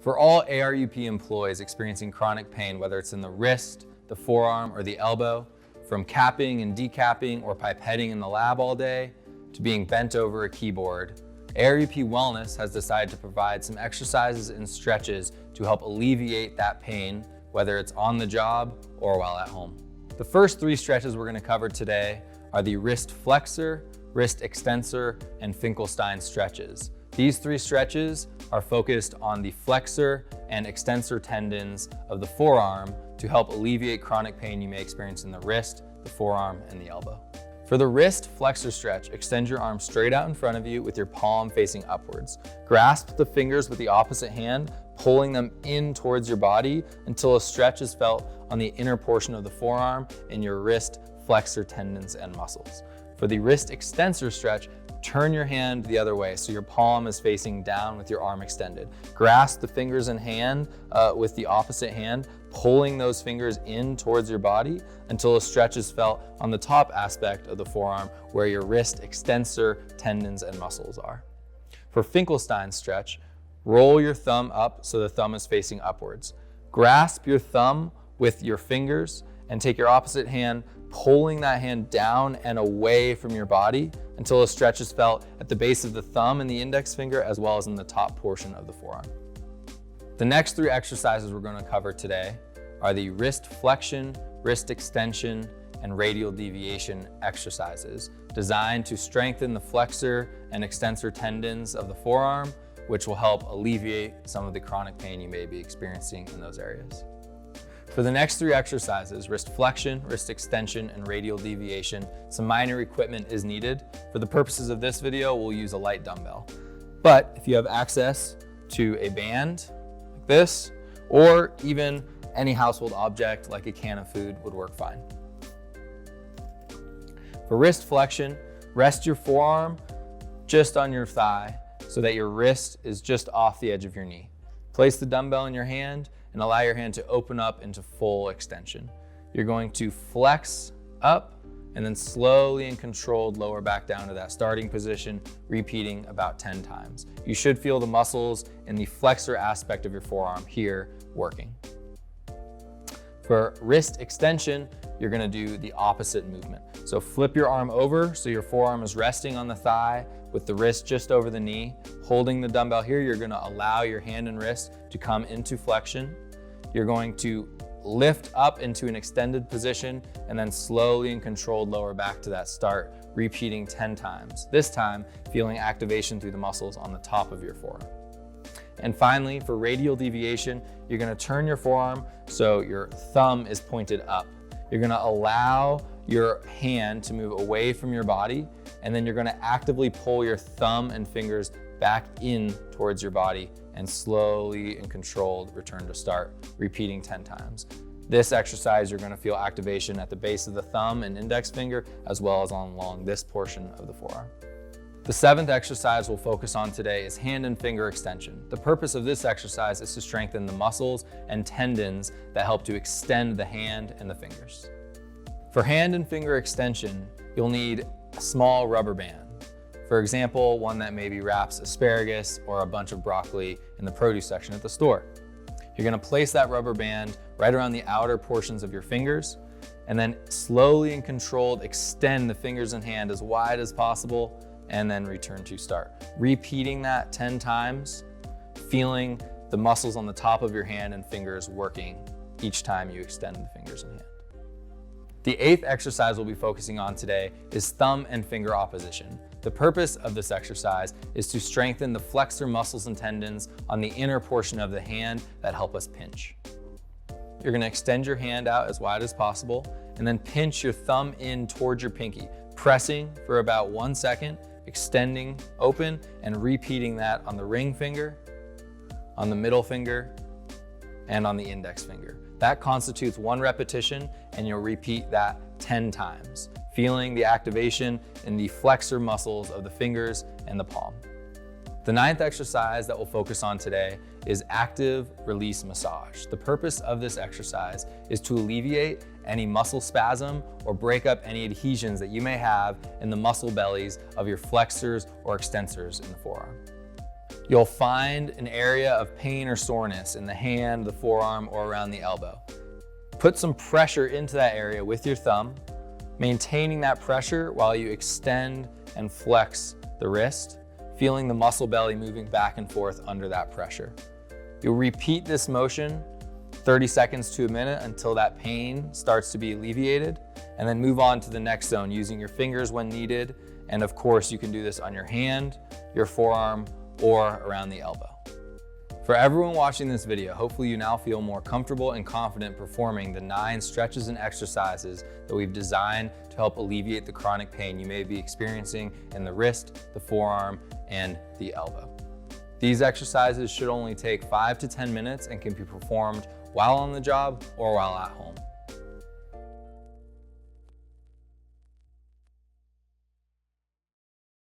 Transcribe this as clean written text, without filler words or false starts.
For all ARUP employees experiencing chronic pain, whether it's in the wrist, the forearm, or the elbow, from capping and decapping or pipetting in the lab all day, to being bent over a keyboard, ARUP Wellness has decided to provide some exercises and stretches to help alleviate that pain, whether it's on the job or while at home. The first 3 stretches we're going to cover today are the wrist flexor, wrist extensor, and Finkelstein stretches. These 3 stretches are focused on the flexor and extensor tendons of the forearm to help alleviate chronic pain you may experience in the wrist, the forearm, and the elbow. For the wrist flexor stretch, extend your arm straight out in front of you with your palm facing upwards. Grasp the fingers with the opposite hand, pulling them in towards your body until a stretch is felt on the inner portion of the forearm and your wrist flexor tendons and muscles. For the wrist extensor stretch, turn your hand the other way so your palm is facing down with your arm extended. Grasp the fingers in hand with the opposite hand, pulling those fingers in towards your body until a stretch is felt on the top aspect of the forearm where your wrist extensor tendons and muscles are. For Finkelstein stretch, roll your thumb up so the thumb is facing upwards. Grasp your thumb with your fingers and take your opposite hand, pulling that hand down and away from your body until a stretch is felt at the base of the thumb and the index finger, as well as in the top portion of the forearm. The next 3 exercises we're going to cover today are the wrist flexion, wrist extension, and radial deviation exercises designed to strengthen the flexor and extensor tendons of the forearm, which will help alleviate some of the chronic pain you may be experiencing in those areas. For the next 3 exercises, wrist flexion, wrist extension, and radial deviation, some minor equipment is needed. For the purposes of this video, we'll use a light dumbbell. But if you have access to a band like this, or even any household object like a can of food would work fine. For wrist flexion, rest your forearm just on your thigh so that your wrist is just off the edge of your knee. Place the dumbbell in your hand and allow your hand to open up into full extension. You're going to flex up and then slowly and controlled lower back down to that starting position, repeating about 10 times. You should feel the muscles in the flexor aspect of your forearm here working. For wrist extension, you're gonna do the opposite movement. So flip your arm over so your forearm is resting on the thigh with the wrist just over the knee. Holding the dumbbell here, you're gonna allow your hand and wrist to come into flexion. You're going to lift up into an extended position and then slowly and controlled lower back to that start, repeating 10 times. This time, feeling activation through the muscles on the top of your forearm. And finally, for radial deviation, you're gonna turn your forearm so your thumb is pointed up. You're gonna allow your hand to move away from your body, and then you're gonna actively pull your thumb and fingers back in towards your body and slowly and controlled return to start, repeating 10 times. This exercise, you're gonna feel activation at the base of the thumb and index finger, as well as along this portion of the forearm. The 7th exercise we'll focus on today is hand and finger extension. The purpose of this exercise is to strengthen the muscles and tendons that help to extend the hand and the fingers. For hand and finger extension, you'll need a small rubber band. For example, one that maybe wraps asparagus or a bunch of broccoli in the produce section at the store. You're gonna place that rubber band right around the outer portions of your fingers, and then slowly and controlled extend the fingers and hand as wide as possible, and then return to start. Repeating that 10 times, feeling the muscles on the top of your hand and fingers working each time you extend the fingers and hand. The 8th exercise we'll be focusing on today is thumb and finger opposition. The purpose of this exercise is to strengthen the flexor muscles and tendons on the inner portion of the hand that help us pinch. You're gonna extend your hand out as wide as possible and then pinch your thumb in towards your pinky, pressing for about 1 second, extending open and repeating that on the ring finger, on the middle finger, and on the index finger. That constitutes 1 repetition, and you'll repeat that 10 times, feeling the activation in the flexor muscles of the fingers and the palm. The 9th exercise that we'll focus on today is active release massage. The purpose of this exercise is to alleviate any muscle spasm or break up any adhesions that you may have in the muscle bellies of your flexors or extensors in the forearm. You'll find an area of pain or soreness in the hand, the forearm, or around the elbow. Put some pressure into that area with your thumb, maintaining that pressure while you extend and flex the wrist, feeling the muscle belly moving back and forth under that pressure. You'll repeat this motion 30 seconds to a minute until that pain starts to be alleviated, and then move on to the next zone using your fingers when needed. And of course, you can do this on your hand, your forearm, or around the elbow. For everyone watching this video, hopefully you now feel more comfortable and confident performing the 9 stretches and exercises that we've designed to help alleviate the chronic pain you may be experiencing in the wrist, the forearm, and the elbow. These exercises should only take 5 to 10 minutes and can be performed while on the job or while at home.